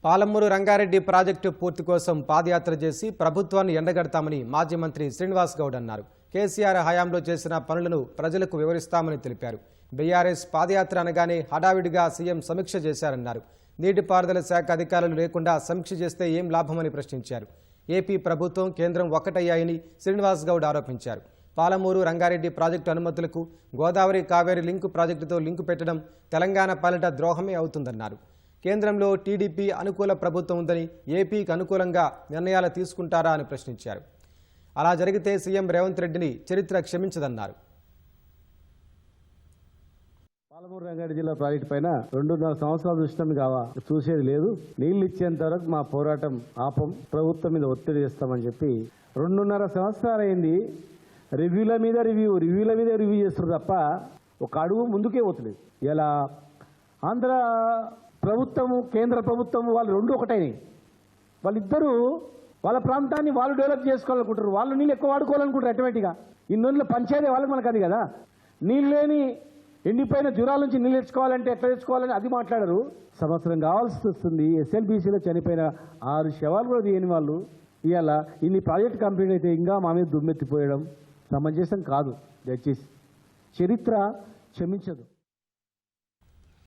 Palamuru Rangareddy project పూర్తి కోసం పాదయాత్ర చేసి ప్రభుత్వాన్ని ఎండగడతామని మాజీ మంత్రి శ్రీనివాస్ గౌడ్ అన్నారు. కేసీఆర్ హయాంలో చేసిన పనులను ప్రజలకు వివరిస్తామని తెలిపారు. బీఆర్ఎస్ పాదయాత్ర అనగానే హడావిడిగా సీఎం సమీక్ష చేశారన్నారు. నీటిపారుదల శాఖ అధికారులు లేకుండా సమీక్ష చేస్తే ఏం లాభమని ప్రశ్నించారు. ఏపీ ప్రభుత్వం కేంద్రం ఒక్కటయ్యాయని శ్రీనివాస్ గౌడ్ ఆరోపించారు. పాలమూరు రంగారెడ్డి ప్రాజెక్టు అనుమతులకు గోదావరి కావేరీ లింకు ప్రాజెక్టుతో లింకు పెట్టడం తెలంగాణ పాలిట ద్రోహమే అవుతుందన్నారు. కేంద్రంలో టీడీపీ అనుకూల ప్రభుత్వం ఉందని ఏపీకి అనుకూలంగా నిర్ణయాలు తీసుకుంటారా అని ప్రశ్నించారు. అలా జరిగితే సీఎం రేవంత్ రెడ్డిని చరిత్ర క్షమించదన్నారు. పాలమూరు రంగారెడ్డి జిల్లా ప్రాజెక్టు పైన 2.5 సంవత్సరాలు చూసేది లేదు. నీళ్లు ఇచ్చేంత వరకు మా పోరాటం ఆపం, ప్రభుత్వం మీద ఒత్తిడి చేస్తామని చెప్పి 2.5 సంవత్సరాలు అయింది. రివ్యూల మీద రివ్యూ చేస్తారు తప్ప ఒక అడుగు ముందుకే పోతుంది. ఇలా ఆంధ్ర ప్రభుత్వము కేంద్ర ప్రభుత్వము వాళ్ళు రెండు ఒకటైనాయి. వాళ్ళిద్దరూ వాళ్ళ ప్రాంతాన్ని వాళ్ళు డెవలప్ చేసుకోవాలనుకుంటారు. వాళ్ళు నీళ్ళు ఎక్కువ వాడుకోవాలనుకుంటారు. ఆటోమేటిక్గా ఇన్ని పంచేదే వాళ్ళకి మనకు అది కదా. నీళ్ళు లేని ఎండిపోయిన జ్వరాల నుంచి నీళ్ళు తెచ్చుకోవాలంటే ఎట్లా తెచ్చుకోవాలని అది మాట్లాడరు. సంవత్సరం కావాల్సి వస్తుంది. ఎస్ఎల్బీసీలో చనిపోయిన 6 శవాలు కూడా తీయని వాళ్ళు ఇవాళ ఇన్ని ప్రాజెక్ట్ కంప్లీట్ అయితే ఇంకా మా మీద దుమ్మెత్తిపోయడం సమంజసం కాదు. దయచేసి చరిత్ర క్షమించదు.